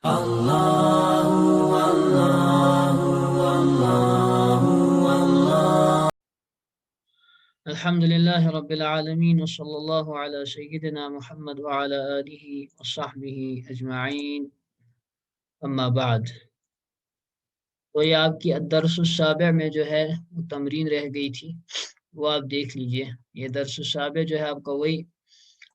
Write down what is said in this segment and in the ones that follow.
الله الله الله الله. الحمد لله رب العالمين وصلى الله على سيدنا محمد وعلى آله وصحبه أجمعين. اما بعد، تو یہ آپ کی الدرس السابع میں جو ہے وہ تمرین رہ گئی تھی، وہ آپ دیکھ لیجئے. یہ درس السابع جو ہے آپ کا وہی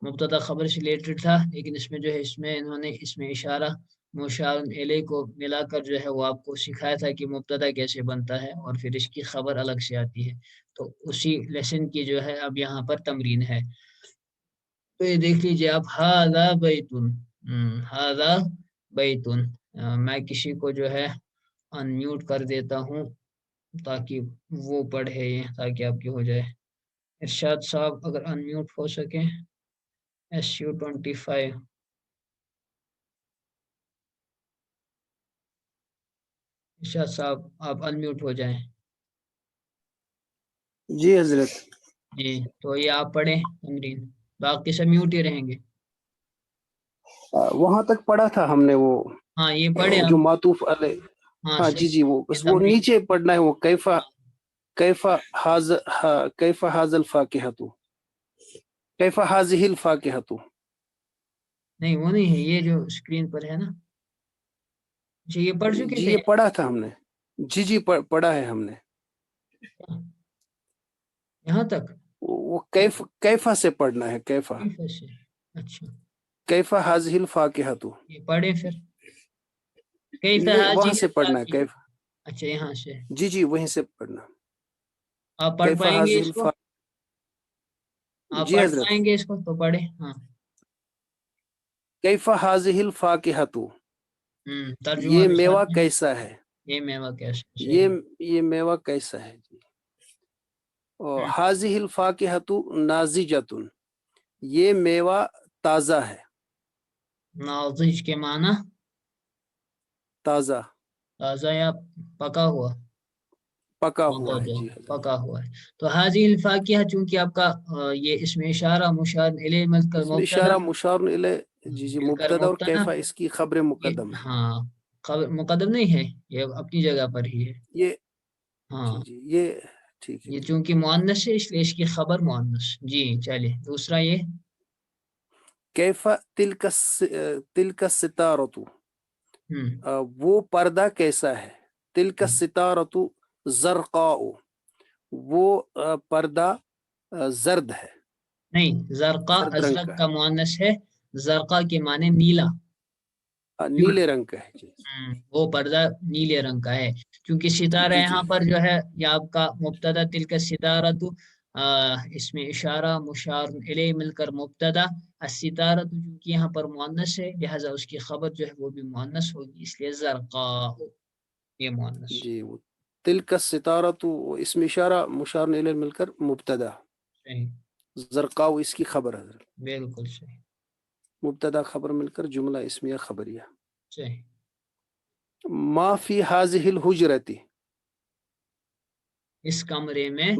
مبتدا خبر سے ریلیٹڈ تھا، لیکن اس میں جو ہے انہوں نے اس میں اشارہ مشار الیہ کو ملا کر جو ہے وہ آپ کو سکھایا تھا کہ مبتدا کیسے بنتا ہے اور پھر اس کی خبر الگ سے آتی ہے. تو اسی لیسن کی جو ہے اب یہاں پر تمرین ہے. تو یہ دیکھ لیجئے آپ، ھذا بیتن، ھذا بیتن. میں کسی کو جو ہے ان میوٹ کر دیتا ہوں تاکہ وہ پڑھے، تاکہ آپ کی ہو جائے. ارشاد صاحب اگر ان میوٹ ہو سکے. SU25. ارشاد صاحب آپ ان میوٹ ہو جائیں. جی حضرت. جی تو یہ آپ پڑھیں تمرین، باقی سب میوٹ ہی رہیں گے. وہاں تک پڑھا تھا ہم نے، وہ ہاں یہ پڑھے جو آپ. معطوف علیہ. ہاں جی جی، وہ یہ بس وہ تمرین. نیچے پڑھنا ہے، وہ کیفا حاز الفاکہۃ، کیفا حاذہ الفاکہۃ. نہیں وہ نہیں ہے، یہ جو اسکرین پر ہے نا. اچھا یہ پڑھ چکے جی تھے. یہ پڑھا تھا ہم نے. جی جی پڑھا ہے ہم نے. یہاں تک وہ کیفا سے پڑھنا ہے، کیفا. اچھا کیفا حاذہ الفاکہۃ. یہ پڑھے پھر. کیف یہ وہاں حاذہ سے پڑھنا ہے، الفاکہۃ. کیفا. اچھا یہاں سے جی جی وہیں سے پڑھنا. آپ پڑھ کیفا پائیں گے حاذہ اس کو؟ آپ جی پڑھ حضرت. پائیں گے اس کو تو پڑھے. ہاں کیفا حاذہ الفاکہۃ، ترجمہ یہ بھی میوہ ساتھ میں. کیسا ہے. یہ میوہ کیسا یہ صحیح. میوہ کیسا ہے جی. ہم، حاذہ الفاکہۃ ناضجۃ، یہ میوہ تازہ ہے. ناضج کے معنی تازہ، تازہ یا پکا ہوا. پکا ہوا ہے جی حضرت. پکا ہوا ہے. تو حاضی الفاقیہ چونکہ آپ کا یہ اس میں اشارہ مشار الیہ مل کر اس میں مبتدا، اشارہ مشار الیہ. جی جی مل کر مبتدا، اور مبتدا. کیفا اس کی خبر یہ مقدم ہے. ہاں خبر مقدم نہیں ہے، یہ اپنی جگہ پر ہی ہے. یہ ہاں جی جی یہ ٹھیک ہے یہ جی. چونکہ مؤنث ہے اس لیے اس کی خبر مؤنث. جی چلیے دوسرا یہ کیفا تلک الستارۃ، ہم، وہ پردہ کیسا ہے. تلک الستارۃ زرقاء، وہ پردہ زرد ہے. نہیں زرقا زرد رنگ ازرق کا کا مؤنث ہے. زرقا کے معنی نیلا. ہے، نیلے رنگ کا ہے جی. وہ پردہ نیلے رنگ کا ہے. کیونکہ ستارہ جی یہاں جی پر جو ہے یہ آپ کا مبتدا تلک ستارۃ، اس میں اشارہ مشار الیہ مل کر مبتدا. الستارۃ چونکہ یہاں پر مؤنث ہے لہذا اس کی خبر جو ہے وہ بھی مؤنث ہوگی، اس لیے زرقاء یہ مؤنث. جی. وہ تلک الستارۃ، اس میں اشارہ مشار الیہ مل کر مبتدا. صحیح. زرقاء اس کی خبر ہے. بالکل صحیح. مبتدا خبر مل کر جملہ اسمیہ خبریہ. صحیح. ما فی حاذہ الحجرۃ، اس کمرے میں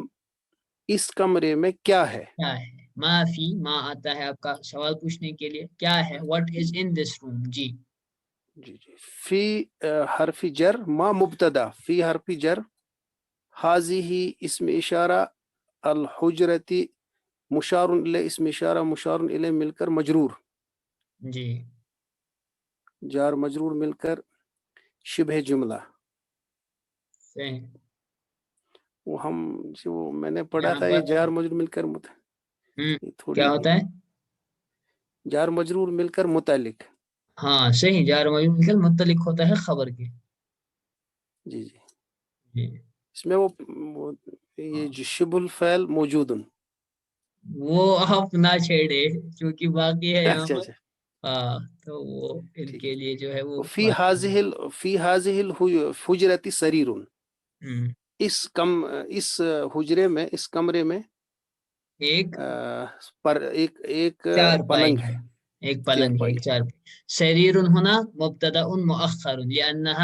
اس کمرے میں کیا ہے. کیا ہے. ما فی، ما آتا ہے آپ کا سوال پوچھنے کے لیے، کیا ہے. واٹ از ان دس روم. جی جی جی. فی حرف جر، ما مبتدا، فی حرف جر، حاذہ اسم اشارہ، الحجرۃ مشار الیہ، اسم اشارہ مشار الیہ مل کر مجرور. جی جار مجرور مل کر شبہ جملہ. صحیح. وہ میں نے پڑھا یہاں تھا، یہ پر جار مجرور مل کر کیا ہوتا ہے. جار مجرور مل کر متعلق. ہاں صحیح. جار مجرور متعلق ہوتا ہے خبر کے. جی جی. جی اس میں وہ یہ جو شبہ الفعل موجود. وہ آپ نہ چھیڑے کیونکہ باقی ہے یہاں اچھا پر. اچھا ہاں تو وہ ان ٹھیک کے ہے. لیے جو ہے وہ فی حاذہ الحجرۃ سریر، ہم، اس حجرے میں، اس کمرے میں ایک پر ایک چار پائی پلنگ ہے. ہے. ایک پلنگ ہے، پائی ایک چار. سریر ہونا مبتدا مؤخر لأنہ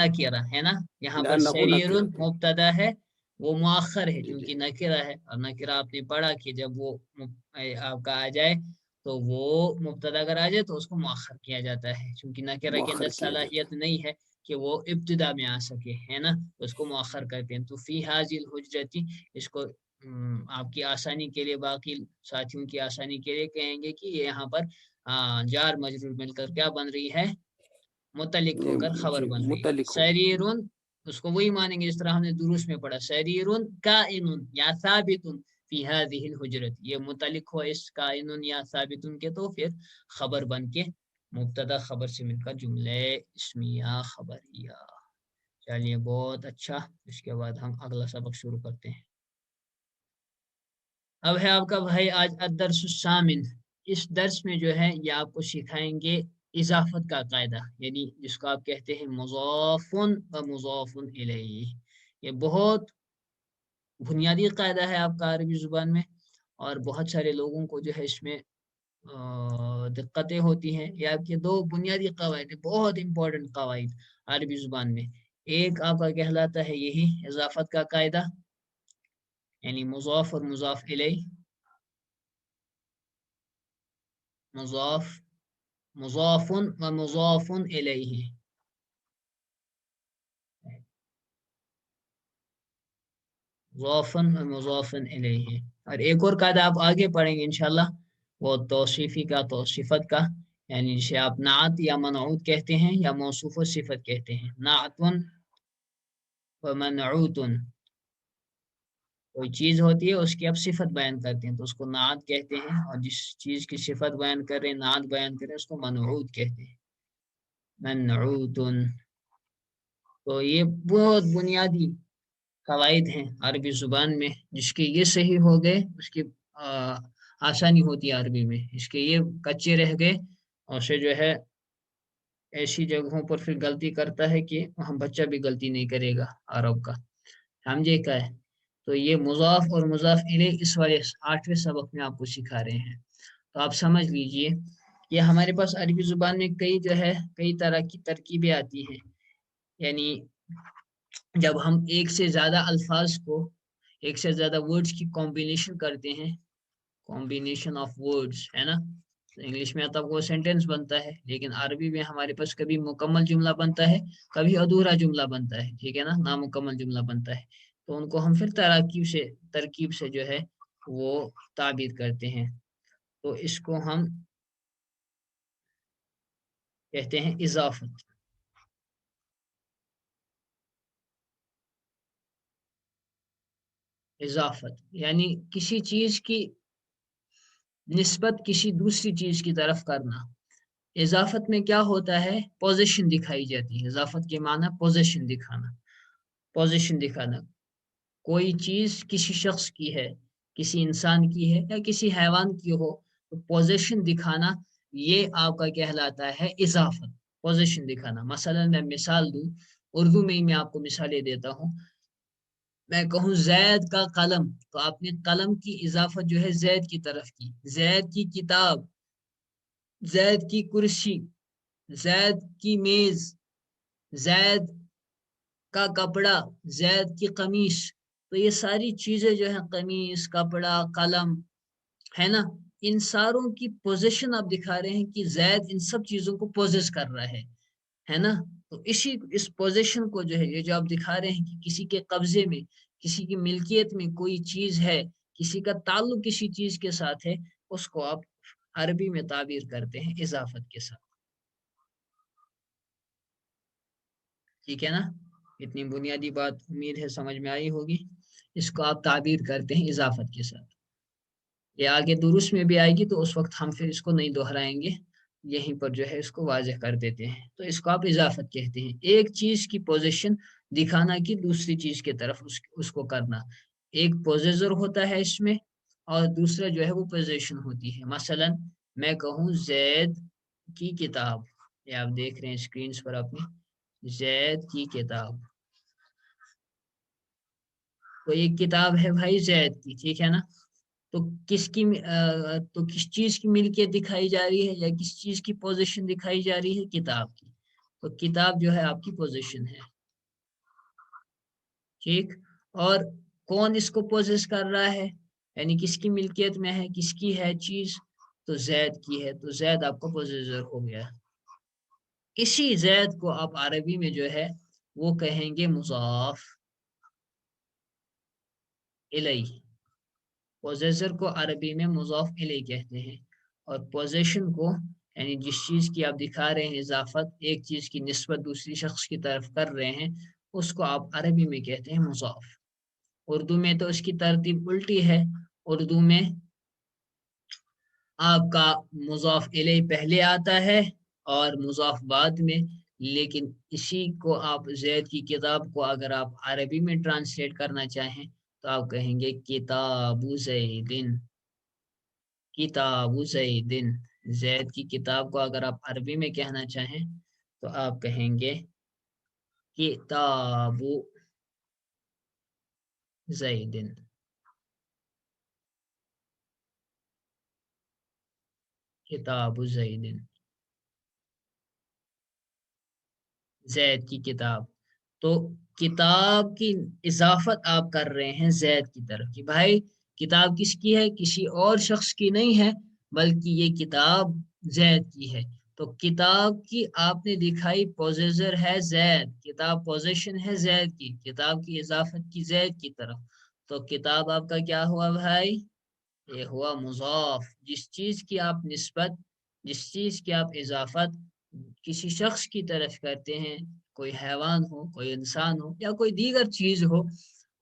نکرہ ہے نا. یہاں پر لأنہ سریر نکرۃ. مبتدا ہے، وہ مؤخر ہے جی جی چونکہ نکرہ ہے. اور نکرہ آپ نے پڑھا کہ جب وہ آپ کا آ جائے تو وہ مبتدا اگر آ جائے تو اس کو مؤخر کیا جاتا ہے، چونکہ نکرہ کے اندر مؤخر کیا جاتا صلاحیت نہیں ہے کہ وہ ابتدا میں آ سکے، ہے نا، اس کو مؤخر کرتے ہیں۔ تو فی حاضی الحجرتی، اس کو آپ کی آسانی کے لیے، باقی ساتھیوں کی آسانی کے لیے کہیں گے کہ یہ یہاں پر جار مجرور مل کر کیا بن رہی ہے، متعلق ہو کر خبر جی بن رہی ہے۔ متعلق ہو. سریرن، اس کو وہی مانیں گے جس طرح ہم نے دروس میں پڑھا، سریرن کائنن یا ثابتن فی هذه الحجرت، یہ متعلق ہو اس کائنن یا ثابتن کے تو پھر خبر بن کے مبتدا خبر سے مل کر جملے اسمیہ خبریہ۔ چلیے بہت اچھا، اس کے بعد ہم اگلا سبق شروع کرتے ہیں۔ اب ہے آپ کا بھائی آج الدرس الثامن، اس درس میں جو ہے یہ آپ کو سکھائیں گے اضافت کا قاعدہ، یعنی جس کو آپ کہتے ہیں مضاف و مضاف الیہ۔ یہ بہت بنیادی قاعدہ ہے آپ کا عربی زبان میں، اور بہت سارے لوگوں کو جو ہے اس میں دقتیں ہوتی ہیں۔ یہ آپ کے دو بنیادی قواعد، بہت امپورٹنٹ قواعد عربی زبان میں۔ ایک آپ کا کہلاتا ہے یہی اضافت کا قاعدہ، یعنی مضاف اور مضاف الیہ، مضاف، مضاف و مضاف الیہ، مضاف و مضاف الیہ۔ اور ایک اور قاعدہ آپ آگے پڑھیں گے انشاءاللہ، وہ توصیفی کا، توصیفت کا، یعنی جسے آپ نعت یا منعوت کہتے ہیں یا موصوف و صفت کہتے ہیں۔ نعت و منعوت، کوئی چیز ہوتی ہے اس کی آپ صفت بیان کرتے ہیں تو اس کو نعت کہتے ہیں، اور جس چیز کی صفت بیان کریں، نعت بیان کریں، اس کو منعوت کہتے ہیں، منعوت۔ تو یہ بہت بنیادی قواعد ہیں عربی زبان میں، جس کے یہ صحیح ہو گئے اس کی آسانی ہوتی ہے عربی میں، اس کے یہ کچے رہ گئے اور سے جو ہے ایسی جگہوں پر پھر غلطی کرتا ہے کہ ہم بچہ بھی غلطی نہیں کرے گا عرب کا، سمجھے کیا ہے۔ تو یہ مضاف اور مضاف الیہ اس والے 8ویں سبق میں آپ کو سکھا رہے ہیں۔ تو آپ سمجھ لیجئے کہ ہمارے پاس عربی زبان میں کئی جو ہے کئی طرح کی ترکیبیں آتی ہیں، یعنی جب ہم ایک سے زیادہ الفاظ کو، ایک سے زیادہ ورڈز کی کمبینیشن کرتے ہیں، کمبینیشن آف ورڈز ہے نا، انگلش میں تب وہ سینٹینس بنتا ہے، لیکن عربی میں ہمارے پاس کبھی مکمل جملہ بنتا ہے، کبھی ادھورا جملہ بنتا ہے، ٹھیک ہے نا، نامکمل جملہ بنتا ہے، تو ان کو ہم پھر ترکیب سے جو ہے وہ تعبیر کرتے ہیں۔ تو اس کو ہم کہتے ہیں اضافت۔ اضافت یعنی کسی چیز کی نسبت کسی دوسری چیز کی طرف کرنا۔ اضافت میں کیا ہوتا ہے، پوزیشن دکھائی جاتی ہے، اضافت کے معنی پوزیشن دکھانا، پوزیشن دکھانا۔ کوئی چیز کسی شخص کی ہے، کسی انسان کی ہے یا کسی حیوان کی ہو، تو پوزیشن دکھانا یہ آپ کا کہلاتا ہے اضافت، پوزیشن دکھانا۔ مثلا میں مثال دوں، اردو میں ہی میں آپ کو مثالیں دیتا ہوں، میں کہوں زید کا قلم، تو آپ نے قلم کی اضافت جو ہے زید کی طرف کی، زید کی کتاب، زید کی کرسی، زید کی میز، زید کا کپڑا، زید کی قمیص، تو یہ ساری چیزیں جو ہیں، قمیص، کپڑا، قلم، ہے نا، ان ساروں کی پوزیشن آپ دکھا رہے ہیں کہ زید ان سب چیزوں کو پوزیس کر رہا ہے نا۔ تو اس پوزیشن کو جو ہے، یہ جو آپ دکھا رہے ہیں کہ کسی کے قبضے میں، کسی کی ملکیت میں کوئی چیز ہے، کسی کا تعلق کسی چیز کے ساتھ ہے، اس کو آپ عربی میں تعبیر کرتے ہیں اضافت کے ساتھ، ٹھیک ہے نا۔ اتنی بنیادی بات امید ہے سمجھ میں آئی ہوگی، اس کو آپ تعبیر کرتے ہیں اضافت کے ساتھ۔ یہ آگے دروس میں بھی آئے گی تو اس وقت ہم پھر اس کو نہیں دہرائیں گے، یہیں پر جو ہے اس کو واضح کر دیتے ہیں۔ تو اس کو آپ اضافت کہتے ہیں، ایک چیز کی پوزیشن دکھانا کہ دوسری چیز کی طرف اس کو کرنا۔ ایک پوزیسر ہوتا ہے اس میں، اور دوسرا جو ہے وہ پوزیشن ہوتی ہے۔ مثلا میں کہوں زید کی کتاب، یہ آپ دیکھ رہے ہیں اسکرینز پر اپنی، زید کی کتاب، تو ایک کتاب ہے بھائی زید کی، ٹھیک ہے نا، تو کس چیز کی ملکیت دکھائی جا رہی ہے یا کس چیز کی پوزیشن دکھائی جا رہی ہے، کتاب کی، تو کتاب جو ہے آپ کی پوزیشن ہے، ٹھیک۔ اور کون اس کو پوزیس کر رہا ہے، یعنی کس کی ملکیت میں ہے، کس کی ہے چیز، تو زید کی ہے، تو زید آپ کا پوزیسر ہو گیا. اسی زید کو آپ عربی میں جو ہے وہ کہیں گے مضاف الیہ. پوزیسر کو عربی میں مضاف الیہ کہتے ہیں، اور پوزیشن کو یعنی جس چیز کی آپ دکھا رہے ہیں اضافت، ایک چیز کی نسبت دوسری شخص کی طرف کر رہے ہیں، اس کو آپ عربی میں کہتے ہیں مضاف. اردو میں تو اس کی ترتیب الٹی ہے. اردو میں آپ کا مضاف الیہ پہلے آتا ہے اور مضاف بعد میں. لیکن اسی کو آپ زید کی کتاب کو اگر آپ عربی میں ٹرانسلیٹ کرنا چاہیں تو آپ کہیں گے کتاب زیدن. کتاب زیدن. زید کی کتاب کو اگر آپ عربی میں کہنا چاہیں تو آپ کہیں گے کتاب زیدن. کتاب زیدن، زید کی کتاب. تو کتاب کی اضافت آپ کر رہے ہیں زید کی طرف کی. بھائی کتاب کس کی ہے؟ کسی اور شخص کی نہیں ہے، بلکہ یہ کتاب زید کی ہے. تو کتاب کی آپ نے دکھائی پوزیسر ہے زید، کتاب پوزیشن ہے زید کی، کتاب کی اضافت کی زید کی طرف. تو کتاب آپ کا کیا ہوا بھائی؟ یہ ہوا مضاف. جس چیز کی آپ نسبت، جس چیز کی آپ اضافت کسی شخص کی طرف کرتے ہیں، کوئی حیوان ہو، کوئی انسان ہو، یا کوئی دیگر چیز ہو،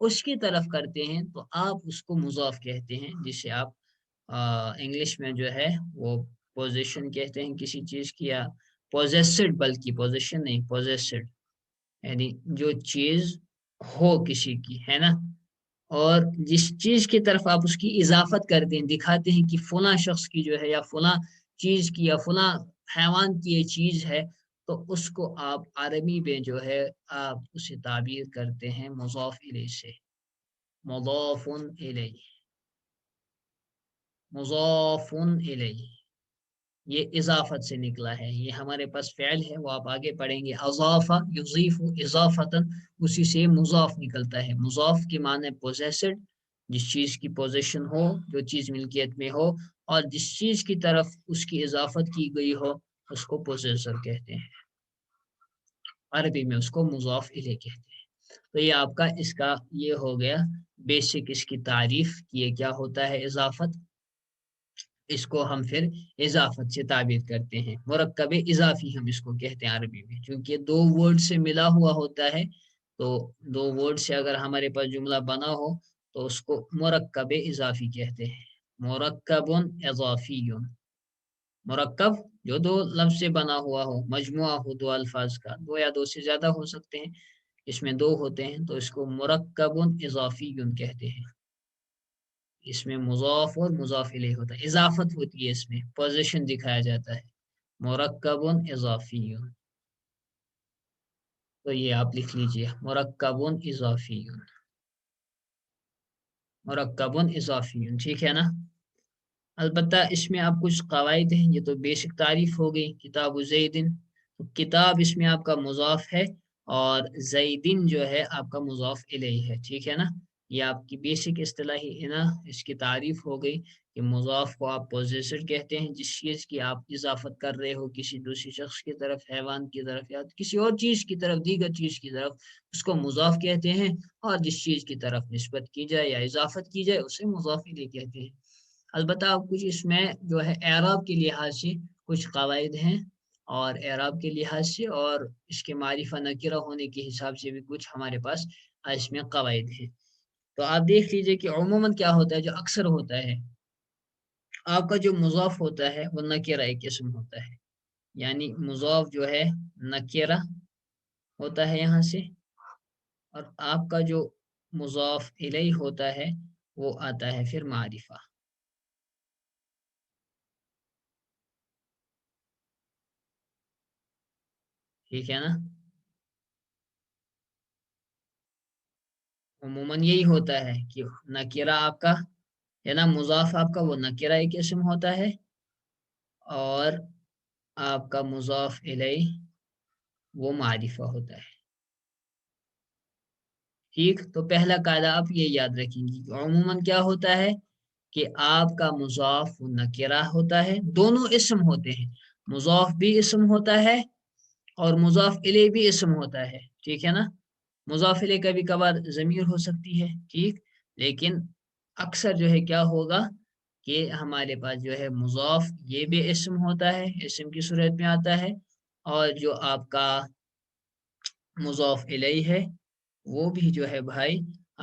اس کی طرف کرتے ہیں تو آپ اس کو مضاف کہتے ہیں، جسے آپ انگلش میں جو ہے وہ پوزیشن کہتے ہیں کسی چیز کی، یا پوزیسڈ، بلکہ پوزیشن نہیں پوزیسڈ، یعنی جو چیز ہو کسی کی، ہے نا. اور جس چیز کی طرف آپ اس کی اضافت کرتے ہیں، دکھاتے ہیں کہ فلاں شخص کی جو ہے یا فلاں چیز کی یا فلاں حیوان کی یہ چیز ہے، تو اس کو آپ عربی میں جو ہے آپ اسے تعبیر کرتے ہیں مضاف الیہ سے. مضاف الیہ، مضاف الیہ، یہ اضافت سے نکلا ہے. یہ ہمارے پاس فعل ہے، وہ آپ آگے پڑھیں گے. اضافہ یضیف اضافتن، اسی سے مضاف نکلتا ہے. مضاف کے معنی پوزیسڈ، جس چیز کی پوزیشن ہو، جو چیز ملکیت میں ہو، اور جس چیز کی طرف اس کی اضافت کی گئی ہو اس کو پوزیسر کہتے ہیں. عربی میں اس کو مضاف الیہ کہتے ہیں. تو یہ آپ کا اس کا یہ ہو گیا بیسک اس کی تعریف کہ یہ کیا ہوتا ہے اضافت. اس کو ہم پھر اضافت سے تعبیر کرتے ہیں. مرکب اضافی ہم اس کو کہتے ہیں عربی میں، چونکہ دو ورڈ سے ملا ہوا ہوتا ہے. تو دو ورڈ سے اگر ہمارے پاس جملہ بنا ہو تو اس کو مرکب اضافی کہتے ہیں. مرکب اضافی، مرکب جو دو لفظ سے بنا ہوا ہو، مجموعہ ہو دو الفاظ کا، دو یا دو سے زیادہ ہو سکتے ہیں، اس میں دو ہوتے ہیں تو اس کو مرکب اضافی کہتے ہیں. اس میں مضاف اور مضاف الیہ ہوتا ہے، اضافت ہوتی ہے، اس میں پوزیشن دکھایا جاتا ہے. مرکب اضافی، تو یہ آپ لکھ لیجئے مرکب اضافی، مرکب اضافی، ٹھیک ہے نا. البتہ اس میں آپ کچھ قواعد ہیں. یہ تو بیسک تعریف ہو گئی کتاب زیدن. کتاب اس میں آپ کا مضاف ہے اور زیدن جو ہے آپ کا مضاف الیہ ہے، ٹھیک ہے نا. یہ آپ کی بیسک اصطلاحی ہے نا، اس کی تعریف ہو گئی کہ مضاف کو آپ پوزیسر کہتے ہیں، جس چیز کی آپ اضافت کر رہے ہو کسی دوسری شخص کی طرف، حیوان کی طرف، یا کسی اور چیز کی طرف، دیگر چیز کی طرف، اس کو مضاف کہتے ہیں. اور جس چیز کی طرف نسبت کی جائے یا اضافت کی جائے اسے مضاف الیہ کہتے ہیں. البتہ کچھ اس میں جو ہے اعراب کے لحاظ سے کچھ قواعد ہیں، اور اعراب کے لحاظ سے اور اس کے معرفہ نکرہ ہونے کے حساب سے بھی کچھ ہمارے پاس اس میں قواعد ہیں. تو آپ دیکھ لیجئے کہ عموماً کیا ہوتا ہے، جو اکثر ہوتا ہے آپ کا جو مضاف ہوتا ہے وہ نکرہ ایک قسم ہوتا ہے. یعنی مضاف جو ہے نکرہ ہوتا ہے یہاں سے، اور آپ کا جو مضاف الیہ ہوتا ہے وہ آتا ہے پھر معرفہ. ٹھیک ہے نا. عموماً یہی ہوتا ہے کہ نکرہ آپ کا ہے نا، مضاف آپ کا وہ نکرہ ایک اسم ہوتا ہے، اور آپ کا مضاف الیہ وہ معرفہ ہوتا ہے. ٹھیک، تو پہلا قاعدہ آپ یہ یاد رکھیں گے کہ عموماً کیا ہوتا ہے کہ آپ کا مضاف نکرہ ہوتا ہے، دونوں اسم ہوتے ہیں، مضاف بھی اسم ہوتا ہے اور مضاف الیہ بھی اسم ہوتا ہے، ٹھیک ہے نا. مضاف الیہ کبھی کبھار ضمیر ہو سکتی ہے، ٹھیک، لیکن اکثر جو ہے کیا ہوگا کہ ہمارے پاس جو ہے مضاف یہ بھی اسم ہوتا ہے، اسم کی صورت میں آتا ہے، اور جو آپ کا مضاف الیہ ہے وہ بھی جو ہے بھائی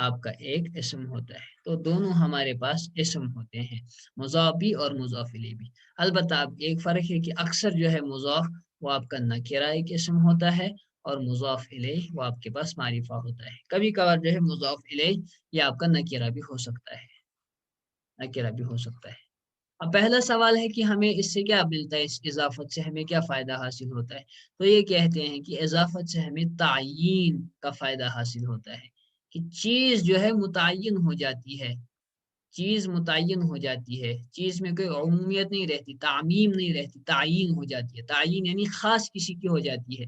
آپ کا ایک اسم ہوتا ہے. تو دونوں ہمارے پاس اسم ہوتے ہیں، مضاف بھی اور مضاف الیہ بھی. البتہ اب ایک فرق ہے کہ اکثر جو ہے مضاف وہ آپ کا نکرہ ایک اسم ہوتا ہے اور مضاف الیہ وہ آپ کے پاس معرفہ ہوتا ہے. کبھی کبھار جو ہے مضاف الیہ یہ آپ کا نکرہ بھی ہو سکتا ہے، نکرہ بھی ہو سکتا ہے. اب پہلا سوال ہے کہ ہمیں اس سے کیا ملتا ہے، اس اضافت سے ہمیں کیا فائدہ حاصل ہوتا ہے. تو یہ کہتے ہیں کہ اضافت سے ہمیں تعیین کا فائدہ حاصل ہوتا ہے، کہ چیز جو ہے متعین ہو جاتی ہے، چیز متعین ہو جاتی ہے، چیز میں کوئی عمومیت نہیں رہتی، تعمیم نہیں رہتی، تعیین ہو جاتی ہے. تعیین یعنی خاص کسی کی ہو جاتی ہے.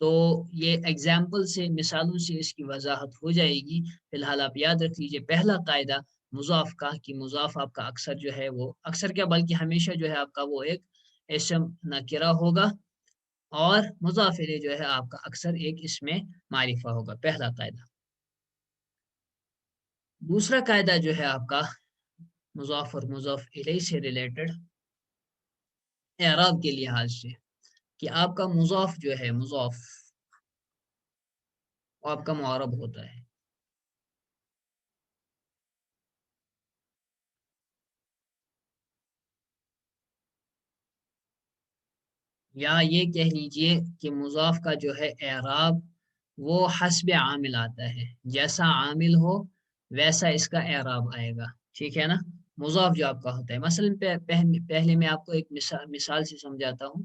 تو یہ ایگزامپل سے، مثالوں سے اس کی وضاحت ہو جائے گی. فی الحال آپ یاد رکھ لیجیے پہلا قاعدہ مضاف کا، کہ مضاف آپ کا اکثر جو ہے وہ، اکثر کیا بلکہ ہمیشہ جو ہے آپ کا وہ ایک اسم نکرہ ہوگا، اور مضاف الیہ جو ہے آپ کا اکثر ایک اسم معرفہ ہوگا. پہلا قاعدہ. دوسرا قاعدہ جو ہے آپ کا مضاف اور مضاف الیہ سے ریلیٹڈ اعراب کے لحاظ سے، کہ آپ کا مضاف جو ہے مضاف وہ آپ کا معرب ہوتا ہے. یا یہ کہہ لیجئے کہ مضاف کا جو ہے اعراب وہ حسب عامل آتا ہے، جیسا عامل ہو ویسا اس کا اعراب آئے گا، ٹھیک ہے نا. مضاف جو آپ کا ہوتا ہے، مثلا پہلے میں آپ کو ایک مثال سے سمجھاتا ہوں.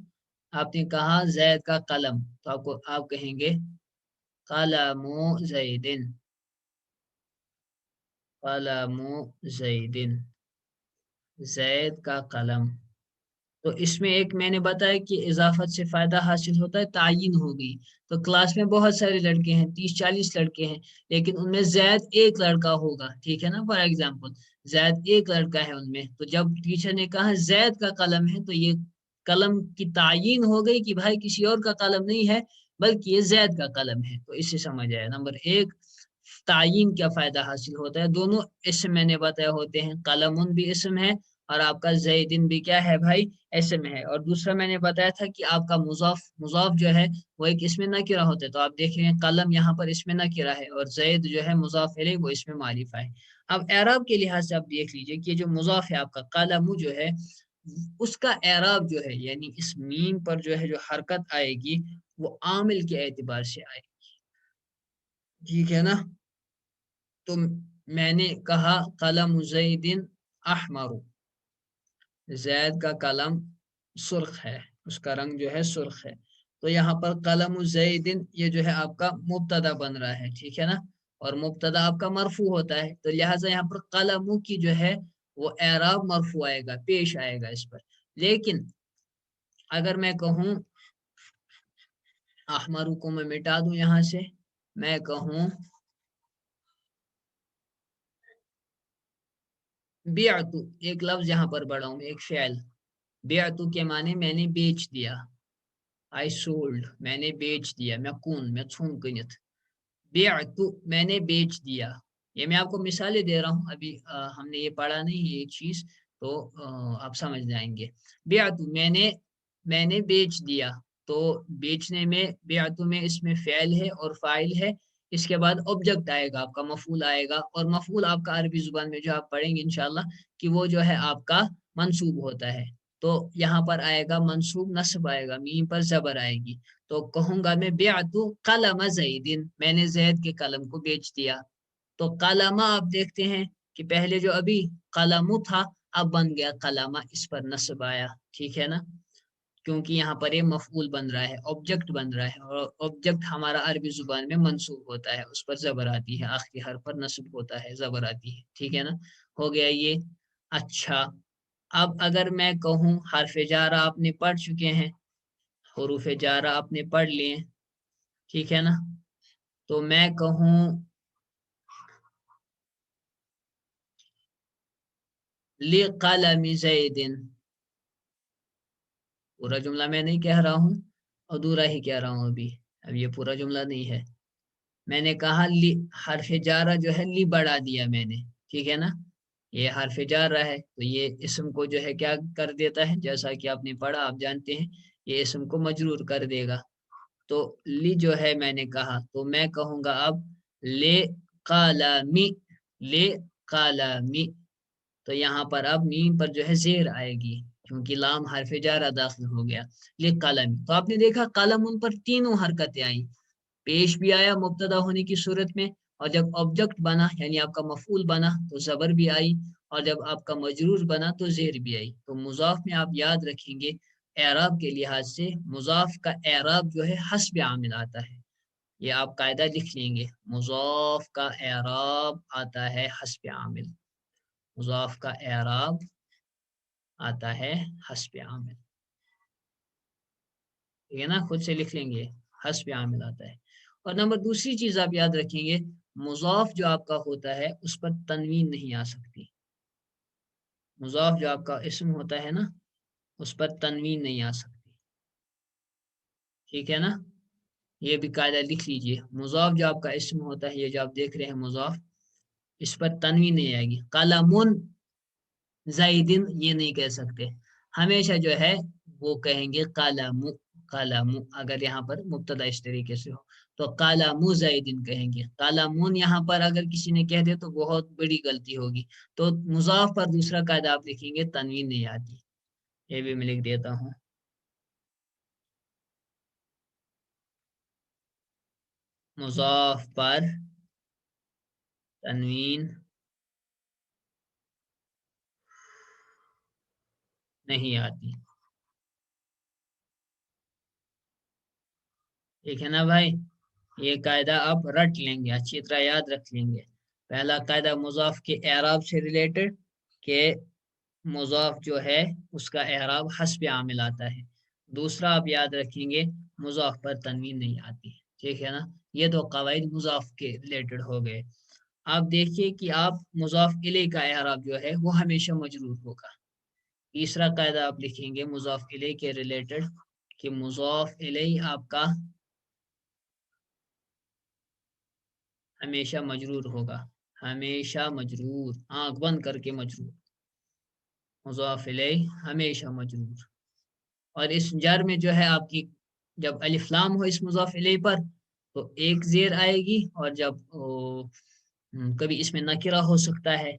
آپ نے کہا زید کا قلم، تو آپ کہیں گے قلم زیدن، قلم زیدن، زید کا قلم. تو اس میں ایک میں نے بتایا کہ اضافت سے فائدہ حاصل ہوتا ہے، تعین ہو گئی. تو کلاس میں بہت سارے لڑکے ہیں، 30-40 لڑکے ہیں، لیکن ان میں زید ایک لڑکا ہوگا، ٹھیک ہے نا. فار ایگزامپل زید ایک لڑکا ہے ان میں، تو جب ٹیچر نے کہا زید کا قلم ہے، تو یہ قلم کی تعین ہو گئی کہ بھائی کسی اور کا قلم نہیں ہے بلکہ یہ زید کا قلم ہے. تو اس سے سمجھ آیا نمبر ایک تعین کیا فائدہ حاصل ہوتا ہے. دونوں اسم میں نے بتایا ہوتے ہیں، قلم بھی اسم ہے اور آپ کا زیدن بھی کیا ہے بھائی، اسم ہے. اور دوسرا میں نے بتایا تھا کہ آپ کا مضاف جو ہے وہ ایک اسم نکرہ ہوتا ہے. تو آپ دیکھ رہے ہیں قلم یہاں پر اسم نکرہ ہے اور زید جو ہے مضاف الیہ وہ اسم معرفہ ہے. اب اعراب کے لحاظ سے آپ دیکھ لیجئے کہ جو مضاف ہے آپ کا قلم جو ہے، اس کا اعراب جو ہے یعنی اس میم پر جو ہے جو حرکت آئے گی وہ عامل کے اعتبار سے آئے گی، ٹھیک ہے نا. تو میں نے کہا قلم زیدن احمر، زید کا قلم سرخ ہے، اس کا رنگ جو ہے سرخ ہے. تو یہاں پر قلم زیدن یہ جو ہے آپ کا مبتدا بن رہا ہے، ٹھیک ہے نا، اور مبتدا آپ کا مرفوع ہوتا ہے. تو لہٰذا یہاں پر قلم کی جو ہے وہ اعراب مرفوع آئے گا، پیش آئے گا اس پر. لیکن اگر میں کہوں احمر کو میں مٹا دوں یہاں سے، میں کہوں بیعتو، ایک لفظ یہاں پر بڑھاؤں، ایک فعل بیعتو کے معنی میں نے بیچ دیا، I sold، میں نے بیچ دیا، میں کون میں چھون کنت، بیعتو میں نے بیچ دیا. یہ میں آپ کو مثالیں دے رہا ہوں، ابھی ہم نے یہ پڑھا نہیں یہ چیز، تو آپ سمجھ جائیں گے. بیعتو میں نے بیچ دیا. تو بیچنے میں بیعتو میں اس میں فعل ہے اور فاعل ہے، اس کے بعد آبجیکٹ آئے گا، آپ کا مفعول آئے گا. اور مفعول آپ کا عربی زبان میں جو آپ پڑھیں گے انشاءاللہ کہ وہ جو ہے آپ کا منصوب ہوتا ہے. تو یہاں پر آئے گا منصوب، نصب آئے گا، میم پر زبر آئے گی. تو کہوں گا میں بیعتو قلم زیدن، میں نے زید کے قلم کو بیچ دیا. تو قلمہ آپ دیکھتے ہیں کہ پہلے جو ابھی قلم تھا اب بن گیا قلمہ، اس پر نصب آیا، ٹھیک ہے نا، کیونکہ یہاں پر یہ مفعول بن رہا ہے، آبجیکٹ بن رہا ہے، اور آبجیکٹ ہمارا عربی زبان میں منصوب ہوتا ہے، اس پر زبر آتی ہے، آخری حرف پر نصب ہوتا ہے، زبر آتی ہے، ٹھیک ہے نا. ہو گیا یہ. اچھا اب اگر میں کہوں حرف جارہ آپ نے پڑھ چکے ہیں، حروف جارہ آپ نے پڑھ لیے، ٹھیک ہے نا. تو میں کہوں لقلم زید، پورا جملہ میں نہیں کہہ رہا ہوں، ادھورا ہی کہہ رہا ہوں ابھی، اب یہ پورا جملہ نہیں ہے. میں نے کہا لی، حرف جارہ جو ہے لی بڑھا دیا میں نے، ٹھیک ہے نا، یہ حرف جارہ ہے تو یہ اسم کو جو ہے کیا کر دیتا ہے، جیسا کہ آپ نے پڑھا آپ جانتے ہیں، یہ اسم کو مجرور کر دے گا. تو لی جو ہے میں نے کہا تو میں کہوں گا اب لے قلمی، لے قلمی، تو یہاں پر اب میم پر جو ہے زیر آئے گی کیونکہ لام حرف جارہ داخل ہو گیا. لے قلم، تو آپ نے دیکھا قلم ان پر تینوں حرکتیں آئیں، پیش بھی آیا مبتدا ہونے کی صورت میں، اور جب آبجیکٹ بنا یعنی آپ کا مفعول بنا تو زبر بھی آئی، اور جب آپ کا مجرور بنا تو زیر بھی آئی. تو مضاف میں آپ یاد رکھیں گے اعراب کے لحاظ سے مضاف کا اعراب جو ہے حسب عامل آتا ہے، یہ آپ قاعدہ لکھ لیں گے، مضاف کا اعراب آتا ہے حسب عامل، مضاف کا اعراب آتا ہے حسب عامل، ٹھیک ہے نا، خود سے لکھ لیں گے حسب عامل آتا ہے. اور نمبر دوسری چیز آپ یاد رکھیں گے مضاف جو آپ کا ہوتا ہے اس پر تنوین نہیں آ سکتی، مضاف جو آپ کا اسم ہوتا ہے نا اس پر تنوین نہیں آ سکتی، ٹھیک ہے نا، یہ بھی قاعدہ لکھ لیجئے، مضاف جو آپ کا اسم ہوتا ہے یہ جو آپ دیکھ رہے ہیں مضاف، اس پر تنوین نہیں آئے گی. قلمون زیدن یہ نہیں کہہ سکتے، ہمیشہ جو ہے وہ کہیں گے قلم، قلم اگر یہاں پر مبتدا اس طریقے سے ہو تو قلم زیدن کہیں گے. قلمون یہاں پر اگر کسی نے کہہ دے تو بہت بڑی غلطی ہوگی. تو مضاف پر دوسرا قاعدہ آپ لکھیں گے تنوین نہیں آتی، یہ بھی میں لکھ دیتا ہوں، مضاف پر تنوین نہیں آتی، ٹھیک ہے نا بھائی، یہ قاعدہ آپ رٹ لیں گے، اچھی طرح یاد رکھ لیں گے. پہلا قاعدہ مضاف کے اعراب سے ریلیٹڈ کہ مضاف جو ہے اس کا اعراب حسب عامل آتا ہے. دوسرا آپ یاد رکھیں گے مضاف پر تنوین نہیں آتی، ٹھیک ہے نا، یہ دو قواعد مضاف کے ریلیٹڈ ہو گئے. آپ دیکھیے کہ آپ مضاف الیہ کا اعراب جو ہے وہ ہمیشہ مجرور ہوگا. تیسرا قاعدہ آپ لکھیں گے مضاف الیہ کے ریلیٹڈ کہ مضاف الیہ آپ کا ہمیشہ مجرور ہوگا، ہمیشہ مجرور، آنکھ بند کر کے مجرور، مضاف الیہ ہمیشہ مجرور. اور اس جر میں جو ہے آپ کی جب الف لام ہو اس مضاف الیہ پر تو ایک زیر آئے گی، اور جب کبھی اس میں نکرہ ہو سکتا ہے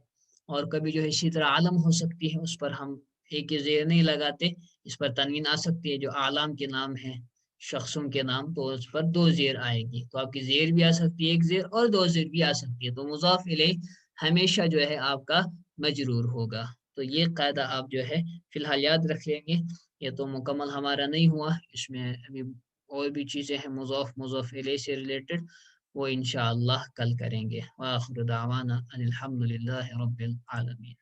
اور کبھی جو ہے اسی طرح عالم ہو سکتی ہے، اس پر ہم ایک ہی زیر نہیں لگاتے، اس پر تنوین آ سکتی ہے. جو اعلام کے نام ہے شخصوں کے نام تو اس پر دو زیر آئے گی، تو آپ کی زیر بھی آ سکتی ہے ایک زیر اور دو زیر بھی آ سکتی ہے، تو مضاف الیہ ہمیشہ جو ہے آپ کا مجرور ہوگا. تو یہ قاعدہ آپ جو ہے فی الحال یاد رکھ لیں گے. یہ تو مکمل ہمارا نہیں ہوا، اس میں ابھی اور بھی چیزیں ہیں مضاف الیہ سے ریلیٹڈ، وہ انشاءاللہ کل کریں گے. وآخر دعوانا ان الحمد للہ رب العالمین.